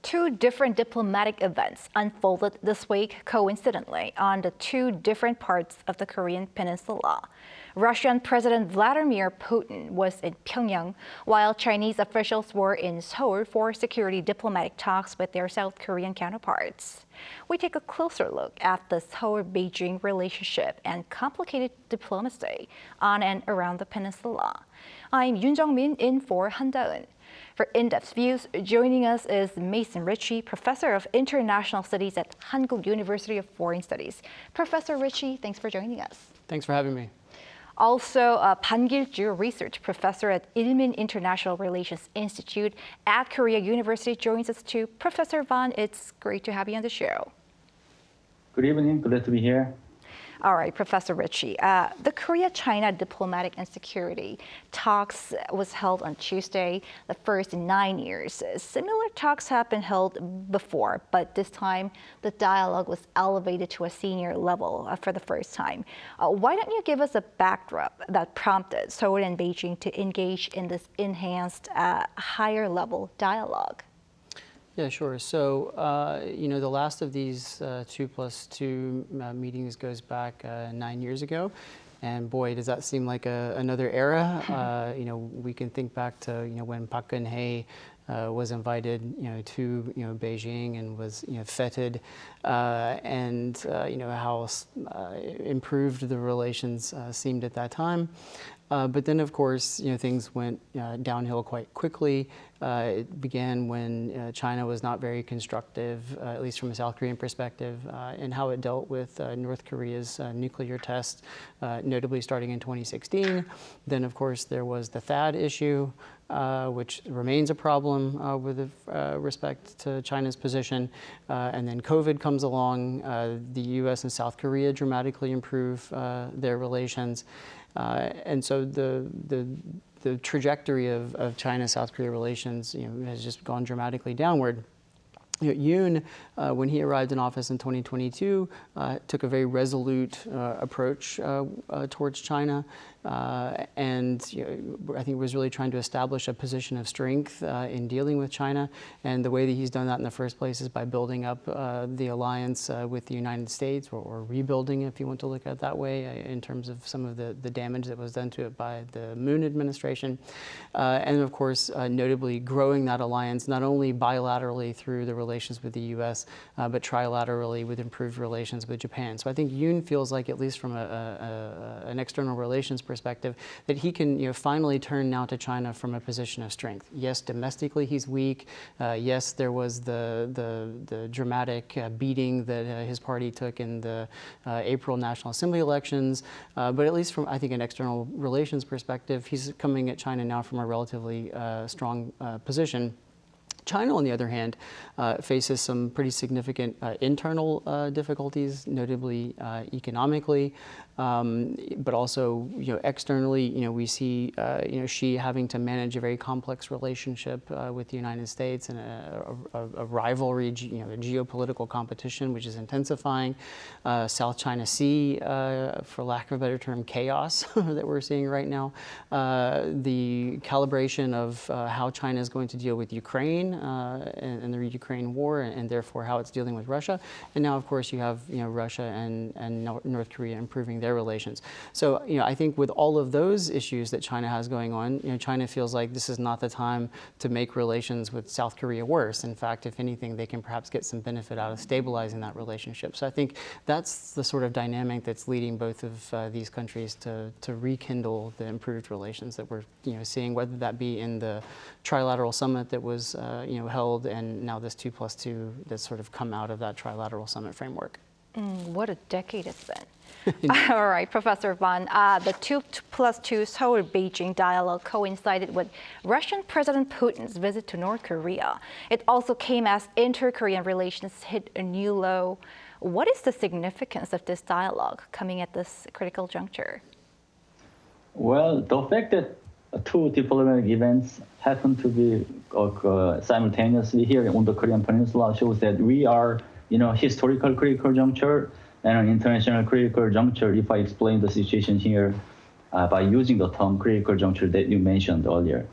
Two different diplomatic events unfolded this week coincidentally on the two different parts of the Korean Peninsula. Russian President Vladimir Putin was in Pyongyang, while Chinese officials were in Seoul for security diplomatic talks with their South Korean counterparts. We take a closer look at the Seoul-Beijing relationship and complicated diplomacy on and around the peninsula. I'm Yoon Jung-min in for Han Da-eun. For in-depth views, joining us is Mason Richey, Professor of International Studies at Hankuk University of Foreign Studies. Professor Richey, thanks for joining us. Thanks for having me. Also, Kil-joo, Research Professor at Ilmin International Relations Institute at Korea University, joins us too. Professor Van, it's great to have you on the show. Good evening, glad to be here. All right, Professor Richey, the Korea-China diplomatic and security talks was held on Tuesday, the first in 9 years. Similar talks have been held before, but this time the dialogue was elevated to a senior level for the first time. Why don't you give us a backdrop that prompted Seoul and Beijing to engage in this enhanced, higher level dialogue? Yeah, sure. So, the last of these 2+2 meetings goes back 9 years ago. And boy, does that seem like another era. We can think back to, when Park Geun-hye was invited, to, Beijing and was, feted, and, how improved the relations seemed at that time. But then, of course, things went downhill quite quickly. It began when China was not very constructive, at least from a South Korean perspective, in how it dealt with North Korea's nuclear tests, notably starting in 2016. Then, of course, there was the THAAD issue, which remains a problem with respect to China's position. And then COVID comes along. The U.S. and South Korea dramatically improve their relations. And so the trajectory of China-South Korea relations, has just gone dramatically downward. Yoon, when he arrived in office in 2022, took a very resolute approach towards China, and I think was really trying to establish a position of strength in dealing with China. And the way that he's done that in the first place is by building up the alliance with the United States, or rebuilding, if you want to look at it that way, in terms of some of the damage that was done to it by the Moon administration. And of course, notably growing that alliance, not only bilaterally through the relations with the U.S., but trilaterally with improved relations with Japan. So I think Yoon feels like, at least from an external relations perspective, that he can finally turn now to China from a position of strength. Yes, domestically he's weak. Yes, there was the dramatic beating that his party took in the April National Assembly elections. But at least from, I think, an external relations perspective, he's coming at China now from a relatively strong position. China, on the other hand, faces some pretty significant internal difficulties, notably economically, but also, externally, we see, Xi having to manage a very complex relationship with the United States and a rivalry, a geopolitical competition which is intensifying. South China Sea, for lack of a better term, chaos that we're seeing right now. The calibration of how China is going to deal with Ukraine and the Ukraine war, and therefore how it's dealing with Russia. And now, of course, you have Russia and North Korea improving their relations. So I think with all of those issues that China has going on, China feels like this is not the time to make relations with South Korea worse. In fact, if anything, they can perhaps get some benefit out of stabilizing that relationship. So I think that's the sort of dynamic that's leading both of these countries to rekindle the improved relations that we're seeing, whether that be in the trilateral summit that was held, and now this 2+2 that's sort of come out of that trilateral summit framework. What a decade it's been. All right, Professor Van, the 2+2 Seoul-Beijing dialogue coincided with Russian President Putin's visit to North Korea. It also came as inter-Korean relations hit a new low. What is the significance of this dialogue coming at this critical juncture? Well, the fact that two diplomatic events happen to be simultaneously here on the Korean Peninsula shows that we are, historical critical juncture and an international critical juncture, if I explain the situation here by using the term critical juncture that you mentioned earlier.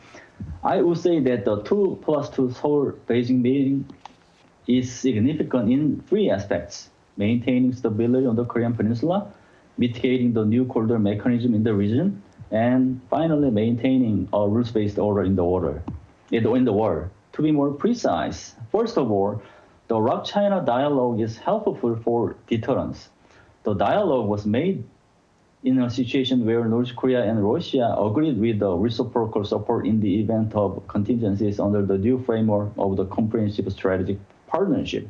I would say that the 2+2 Seoul-Beijing meeting is significant in three aspects: maintaining stability on the Korean Peninsula, mitigating the new corridor mechanism in the region, and finally maintaining a rules-based order in the world. To be more precise, first of all, the ROK-China dialogue is helpful for deterrence. The dialogue was made in a situation where North Korea and Russia agreed with the reciprocal support in the event of contingencies under the new framework of the Comprehensive Strategic Partnership.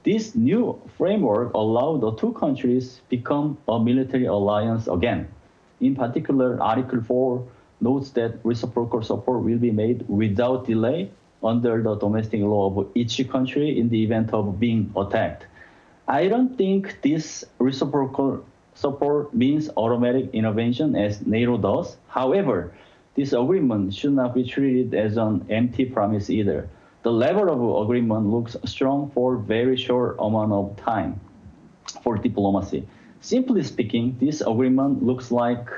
This new framework allowed the two countries become a military alliance again. In particular, Article 4 notes that reciprocal support will be made without delay under the domestic law of each country in the event of being attacked. I don't think this reciprocal support means automatic intervention as NATO does. However, this agreement should not be treated as an empty promise either. The level of agreement looks strong for a very short amount of time for diplomacy. Simply speaking, this agreement looks like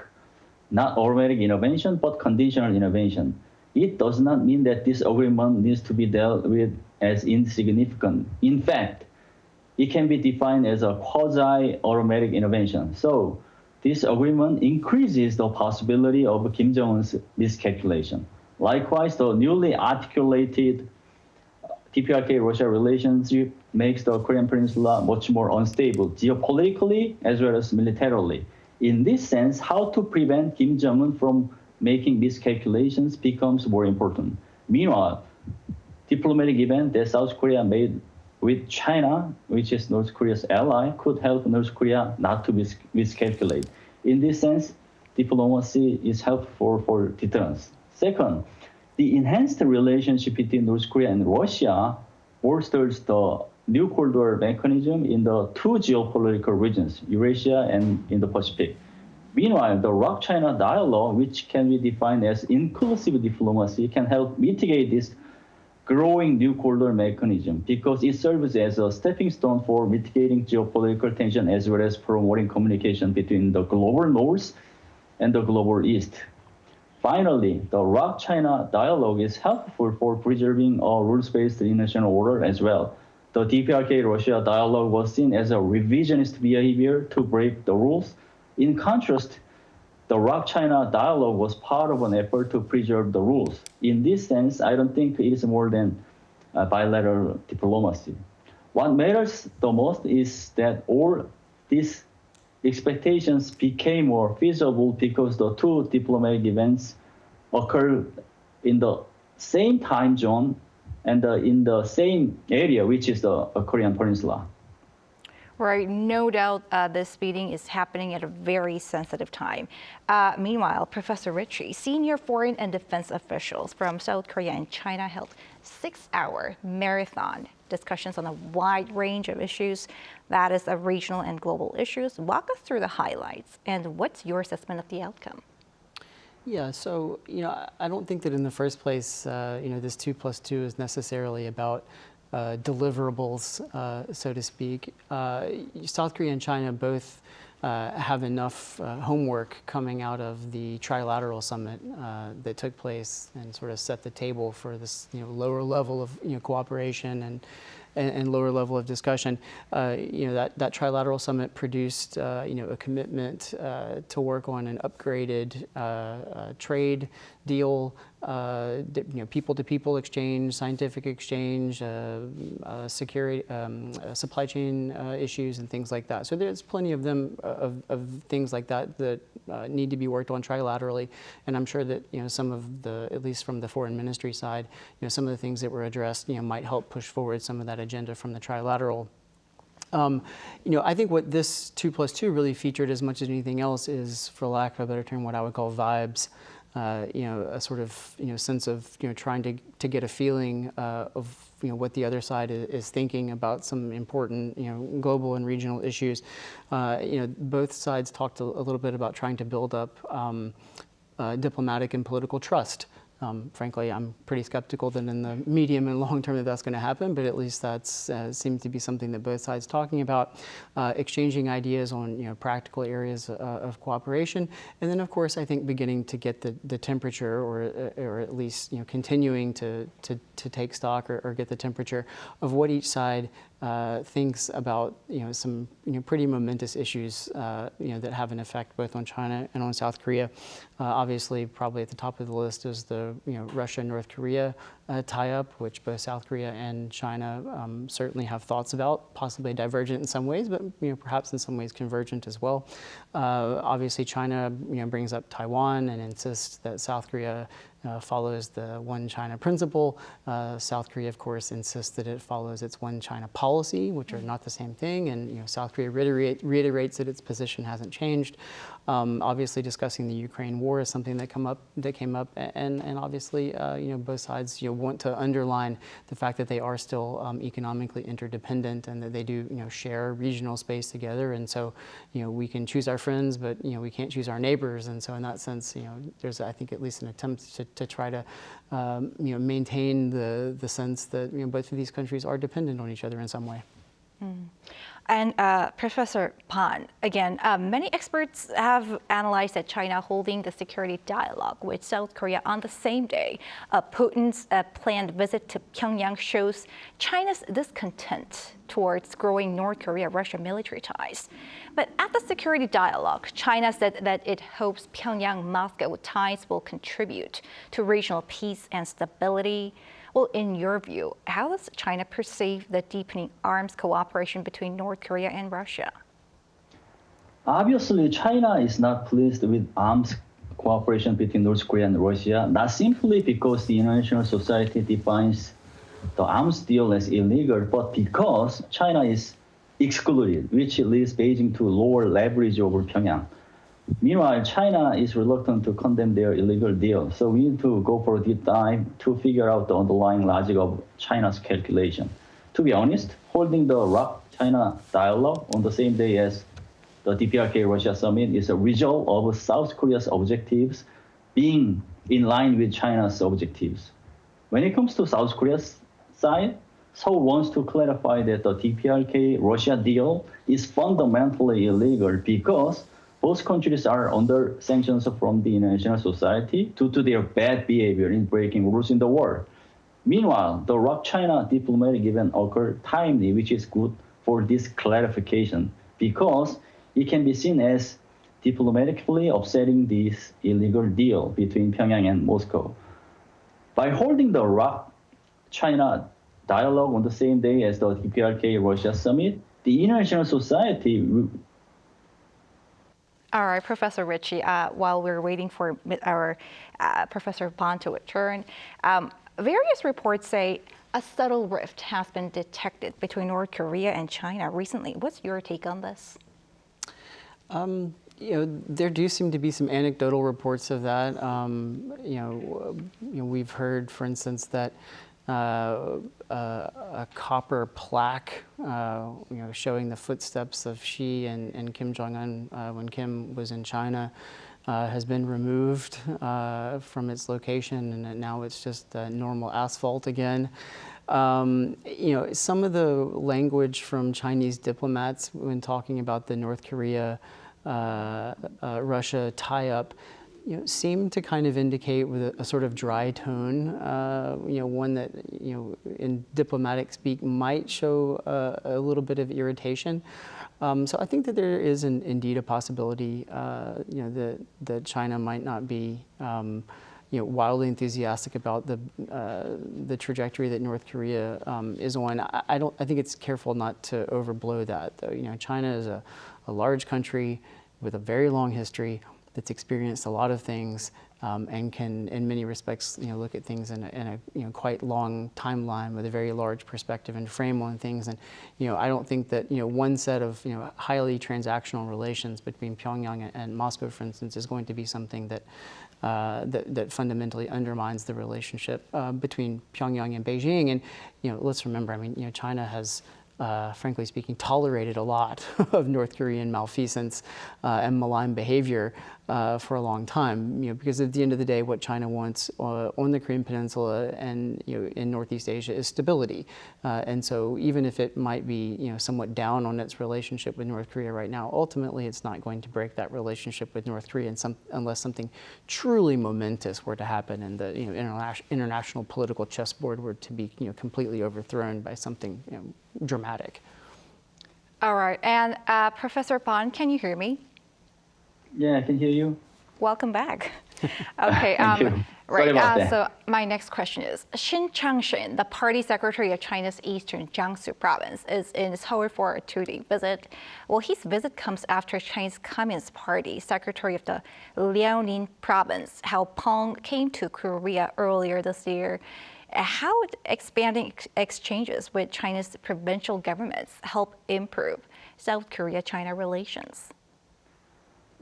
not automatic intervention, but conditional intervention. It does not mean that this agreement needs to be dealt with as insignificant. In fact, it can be defined as a quasi-automatic intervention. So this agreement increases the possibility of Kim Jong-un's miscalculation. Likewise, the newly articulated DPRK-Russia relationship makes the Korean Peninsula much more unstable, geopolitically as well as militarily. In this sense, how to prevent Kim Jong-un from making miscalculations becomes more important. Meanwhile, diplomatic event that South Korea made with China, which is North Korea's ally, could help North Korea not to miscalculate. In this sense, diplomacy is helpful for deterrence. Second, the enhanced relationship between North Korea and Russia bolsters the new corridor mechanism in the two geopolitical regions, Eurasia and in the Pacific. Meanwhile, the ROK-China dialogue, which can be defined as inclusive diplomacy, can help mitigate this growing new corridor mechanism because it serves as a stepping stone for mitigating geopolitical tension as well as promoting communication between the global north and the global east. Finally, the ROK-China dialogue is helpful for preserving a rules-based international order as well. The DPRK-Russia dialogue was seen as a revisionist behavior to break the rules. In contrast, the ROK-China dialogue was part of an effort to preserve the rules. In this sense, I don't think it is more than bilateral diplomacy. What matters the most is that all these expectations became more feasible because the two diplomatic events occurred in the same time zone and in the same area, which is the Korean Peninsula. Right, no doubt this meeting is happening at a very sensitive time. Meanwhile, Professor Richey, senior foreign and defense officials from South Korea and China held 6-hour marathon discussions on a wide range of issues, that is of regional and global issues. Walk us through the highlights and what's your assessment of the outcome? Yeah, so, I don't think that in the first place, this 2+2 is necessarily about deliverables, so to speak. South Korea and China both have enough homework coming out of the trilateral summit that took place and sort of set the table for this lower level of cooperation and lower level of discussion. That trilateral summit produced a commitment to work on an upgraded trade deal, people-to-people exchange, scientific exchange, security, supply chain issues, and things like that. So there's plenty of them of things like that that need to be worked on trilaterally. And I'm sure that some of the, at least from the foreign ministry side, some of the things that were addressed might help push forward some of that agenda from the trilateral. I think what this 2+2 really featured as much as anything else is, for lack of a better term, what I would call vibes. A sort of sense of trying to get a feeling of what the other side is thinking about some important global and regional issues. Both sides talked a little bit about trying to build up diplomatic and political trust Frankly, I'm pretty skeptical that in the medium and long term that that's going to happen, but at least that's seems to be something that both sides talking about, exchanging ideas on practical areas of cooperation, and then of course I think beginning to get the temperature, or at least continuing to take stock or get the temperature of what each side thinks about some pretty momentous issues that have an effect both on China and on South Korea. Obviously, probably at the top of the list is the Russia-North Korea tie-up, which both South Korea and China certainly have thoughts about, possibly divergent in some ways, but perhaps in some ways convergent as well. Obviously, China brings up Taiwan and insists that South Korea follows the One China principle. South Korea, of course, insists that it follows its One China policy, which are not the same thing. And South Korea reiterates that its position hasn't changed. Obviously, discussing the Ukraine war is something that came up, and obviously, both sides want to underline the fact that they are still economically interdependent and that they do share regional space together. And so, we can choose our friends, but we can't choose our neighbors. And so, in that sense, there's I think at least an attempt to try to maintain the sense that both of these countries are dependent on each other in some way. Mm. And Professor Pan, again, many experts have analyzed that China holding the security dialogue with South Korea on the same day. Putin's planned visit to Pyongyang shows China's discontent towards growing North Korea-Russia military ties. But at the security dialogue, China said that it hopes Pyongyang-Moscow ties will contribute to regional peace and stability. Well, in your view, how does China perceive the deepening arms cooperation between North Korea and Russia? Obviously, China is not pleased with arms cooperation between North Korea and Russia, not simply because the international society defines the arms deal as illegal, but because China is excluded, which leads Beijing to lower leverage over Pyongyang. Meanwhile, China is reluctant to condemn their illegal deal, so we need to go for a deep dive to figure out the underlying logic of China's calculation. To be honest, holding the ROC-China dialogue on the same day as the DPRK-Russia summit is a result of South Korea's objectives being in line with China's objectives. When it comes to South Korea's side, Seoul wants to clarify that the DPRK-Russia deal is fundamentally illegal because both countries are under sanctions from the international society due to their bad behavior in breaking rules in the war. Meanwhile, the ROC-China diplomatic event occurred timely, which is good for this clarification because it can be seen as diplomatically offsetting this illegal deal between Pyongyang and Moscow. By holding the ROC-China dialogue on the same day as the DPRK-Russia summit, the international society. All right, Professor Richey, while we're waiting for our Professor Pan to return, various reports say a subtle rift has been detected between North Korea and China recently. What's your take on this? There do seem to be some anecdotal reports of that. We've heard, for instance, that a copper plaque, showing the footsteps of Xi and Kim Jong-un when Kim was in China, has been removed from its location, and now it's just normal asphalt again. Some of the language from Chinese diplomats when talking about the North Korea Russia tie-up seem to kind of indicate with a sort of dry tone, one that, in diplomatic speak might show a little bit of irritation. So I think that there is indeed a possibility, that China might not be, wildly enthusiastic about the trajectory that North Korea is on. I think it's careful not to overblow that, though. China is a large country with a very long history that's experienced a lot of things and can, in many respects, look at things in a quite long timeline with a very large perspective and frame on things. And I don't think that one set of highly transactional relations between Pyongyang and Moscow, for instance, is going to be something that that fundamentally undermines the relationship between Pyongyang and Beijing. And let's remember, China has frankly speaking, tolerated a lot of North Korean malfeasance and malign behavior for a long time. Because at the end of the day, what China wants on the Korean Peninsula and in Northeast Asia is stability. And so even if it might be somewhat down on its relationship with North Korea right now, ultimately it's not going to break that relationship with North Korea unless something truly momentous were to happen and the international political chessboard were to be completely overthrown by something dramatic. All right, and Professor Pan, can you hear me? Yeah, I can hear you. Welcome back. Okay, Thank you. right. Sorry about that. So my next question is: Xiin Pings, the party secretary of China's eastern Jiangsu province, is in Seoul for a 2-day visit. Well, his visit comes after Chinese Communist Party secretary of the Liaoning province, Han Da-eun, came to Korea earlier this year. How would expanding exchanges with China's provincial governments help improve South Korea-China relations?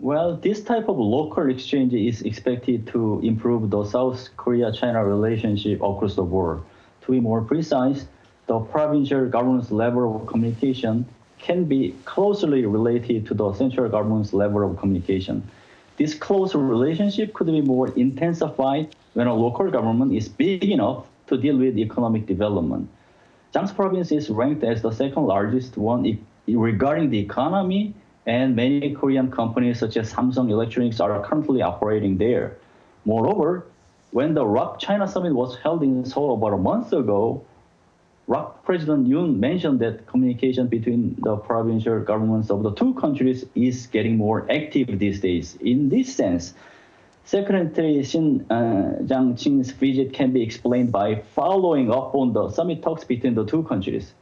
Well, this type of local exchange is expected to improve the South Korea-China relationship across the board. To be more precise, the provincial government's level of communication can be closely related to the central government's level of communication. This close relationship could be more intensified when a local government is big enough to deal with economic development. Jiangsu province is ranked as the second largest one regarding the economy, and many Korean companies such as Samsung Electronics are currently operating there. Moreover, when the ROC China Summit was held in Seoul about a month ago, ROC President Yoon mentioned that communication between the provincial governments of the two countries is getting more active these days. In this sense, Secretary Xiin Pings' visit can be explained by following up on the summit talks between the two countries.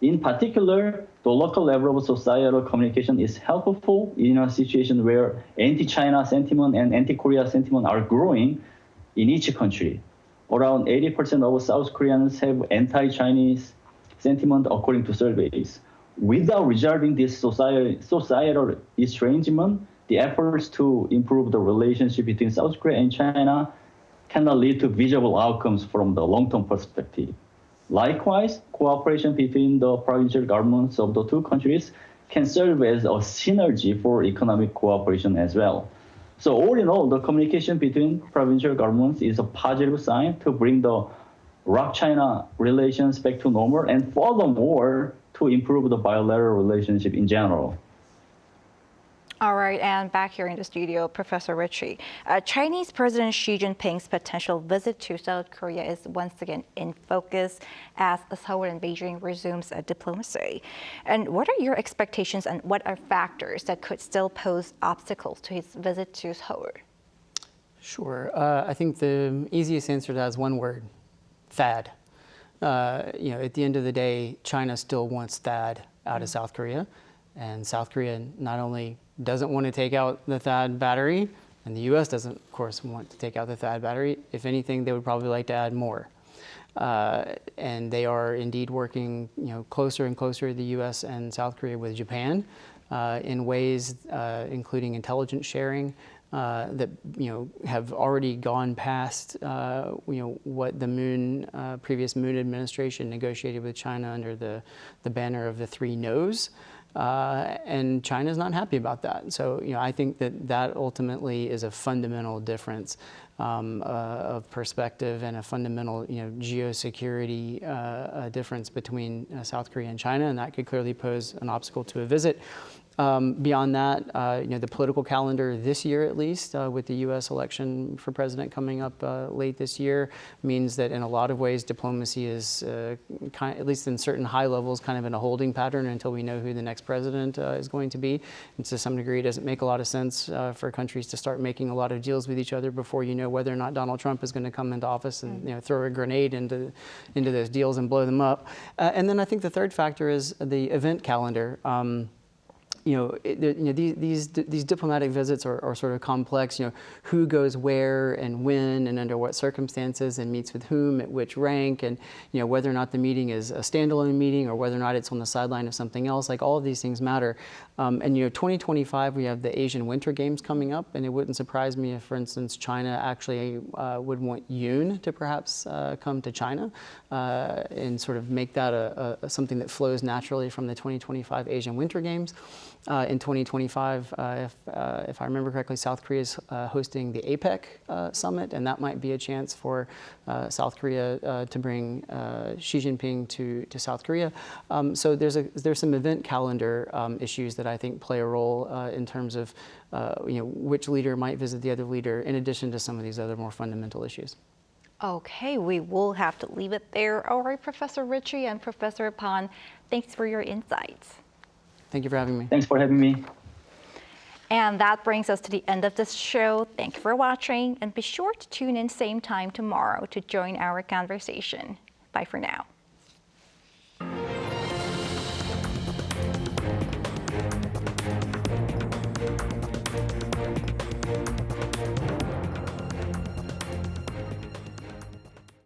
In particular, the local level of societal communication is helpful in a situation where anti-China sentiment and anti-Korea sentiment are growing in each country. Around 80% of South Koreans have anti-Chinese sentiment according to surveys. Without resolving this societal estrangement, the efforts to improve the relationship between South Korea and China cannot lead to visible outcomes from the long-term perspective. Likewise, cooperation between the provincial governments of the two countries can serve as a synergy for economic cooperation as well. So all in all, the communication between provincial governments is a positive sign to bring the ROC-China relations back to normal and furthermore to improve the bilateral relationship in general. All right, and back here in the studio, Professor Richey. Chinese President Xi Jinping's potential visit to South Korea is once again in focus as Seoul and Beijing resumes diplomacy. And what are your expectations and what are factors that could still pose obstacles to his visit to Seoul? Sure. I think the easiest answer to that is one word: THAAD. At the end of the day, China still wants THAAD out of South Korea, and South Korea not only doesn't want to take out the THAAD battery, and the U.S. doesn't, of course, want to take out the THAAD battery. If anything, they would probably like to add more. And they are indeed working, closer and closer, the U.S. and South Korea, with Japan in ways, including intelligence sharing, that have already gone past what the previous Moon administration negotiated with China under the banner of the 3 no's. And China's not happy about that. So, I think that ultimately is a fundamental difference of perspective and a fundamental, geosecurity difference between South Korea and China, and that could clearly pose an obstacle to a visit. Beyond that, the political calendar this year, at least, with the U.S. election for president coming up late this year, means that in a lot of ways diplomacy is, at least in certain high levels, kind of in a holding pattern until we know who the next president is going to be. And to some degree, it doesn't make a lot of sense for countries to start making a lot of deals with each other before you know whether or not Donald Trump is going to come into office and throw a grenade into those deals and blow them up. And then I think the third factor is the event calendar. these diplomatic visits are sort of complex. Who goes where and when and under what circumstances and meets with whom at which rank, and whether or not the meeting is a standalone meeting or whether or not it's on the sideline of something else. Like, all of these things matter. And 2025 we have the Asian Winter Games coming up, and it wouldn't surprise me if, for instance, China actually would want Yoon to perhaps come to China and sort of make that something that flows naturally from the 2025 Asian Winter Games. In 2025, if I remember correctly, South Korea is hosting the APEC summit, and that might be a chance for South Korea to bring Xi Jinping to South Korea. So there's some event calendar issues that I think play a role in terms of which leader might visit the other leader, in addition to some of these other more fundamental issues. Okay, we will have to leave it there. All right, Professor Richey and Professor Pan, thanks for your insights. Thank you for having me. Thanks for having me. And that brings us to the end of this show. Thank you for watching, and be sure to tune in same time tomorrow to join our conversation. Bye for now.